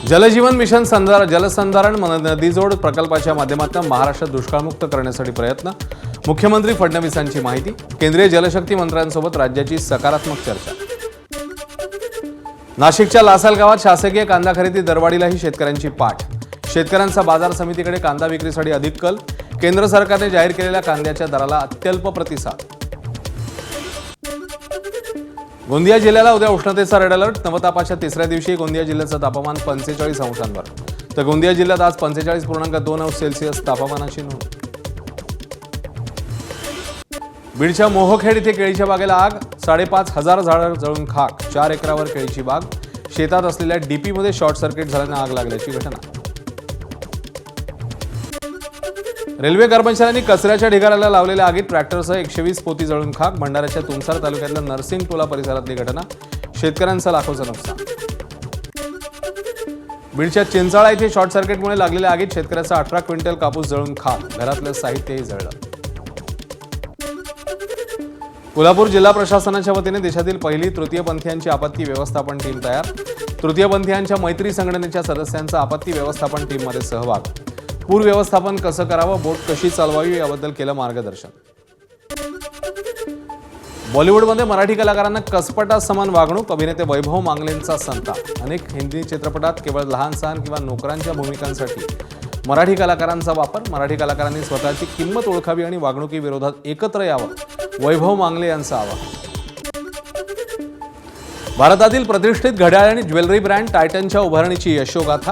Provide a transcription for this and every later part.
जलजीवन mission जलसंधारण नदीजोड प्रकल्पाच्या माध्यमातून महाराष्ट्र दुष्काळमुक्त करण्यासाठी प्रयत्न। मुख्यमंत्री फडणवीसांची माहिती। केंद्रीय जलशक्ती मंत्र्यांसोबत राज्याची सकारात्मक चर्चा। नाशिकच्या लासल गावात शासकीय कांदा खरेदी दरवाढीलाही शेतकऱ्यांची पाठ। शेतकऱ्यांचा बाजार समितीकडे कांदा विक्रीसाठी अधिक कल। केंद्र सरकारने जाहीर केलेल्या कांद्याच्या दराला अत्यल्प प्रतिसाद। गोंदिया जिल्ह्याला उद्या उष्णतेचा रेड अलर्ट। नवतापाच्या तिसऱ्या दिवशी गोंदिया जिल्ह्याचं तापमान 45 अंशांवर, तर गोंदिया जिल्ह्यात आज 45.2 अंश सेल्सिअस तापमानाची नोंद। बीडच्या मोहखेड इथे केळीच्या बागेला आग। 5,500 झाडं जळून खाक। 4 एकरावर केळीची बाग। शेतात असलेल्या डीपीमध्ये शॉर्ट सर्किट झाल्याने आग लागल्याची घटना। रेल्वे कर्मचाऱ्यांनी कचऱ्याच्या ढिगाऱ्याला लावलेल्या आगीत ट्रॅक्टरसह 120 पोती जळून खाक। भंडाऱ्याच्या तुमसार तालुक्यातल्या नरसिंग टोला परिसरातली घटना। शेतकऱ्यांचं लाखोचं नुकसान। बीडच्या चिंचाळा येथे शॉर्ट सर्किटमुळे लागलेल्या आगीत शेतकऱ्याचा 18 क्विंटल कापूस जळून खाक। घरातलं साहित्यही जळलं। कोल्हापूर जिल्हा प्रशासनाच्या वतीने देशातील पहिली तृतीयपंथीयांची आपत्ती व्यवस्थापन टीम तयार। तृतीयपंथीयांच्या मैत्री संघटनेच्या सदस्यांचा आपत्ती व्यवस्थापन टीममध्ये सहभाग। पूर व्यवस्थापन कसं करावं, बोट कशी चालवावी याबद्दल केलं मार्गदर्शन। बॉलिवूडमध्ये मराठी कलाकारांना कसपटा समान वागणूक। अभिनेते वैभव मांगलेंचा संताप। अनेक हिंदी चित्रपटात केवळ लहान सहान किंवा नोकरांच्या भूमिकांसाठी मराठी कलाकारांचा वापर। मराठी कलाकारांनी स्वतःची किंमत ओळखावी आणि वागणुकीविरोधात एकत्र यावं, वैभव मांगले यांचं आवाहन। भारतातील प्रतिष्ठित घड्याळ आणि ज्वेलरी ब्रँड टायटनच्या उभारणीची यशोगाथा।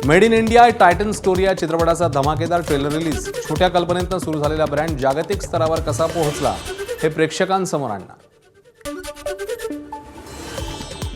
Made in India Titan story या चित्रपटाचा धमाकेदार ट्रेलर रिलीज। छोट्या कल्पनेतून सुरू झालेला ब्रँड जागतिक स्तरावर कसा पोहोचला हे प्रेक्षकांसमोर आणणार।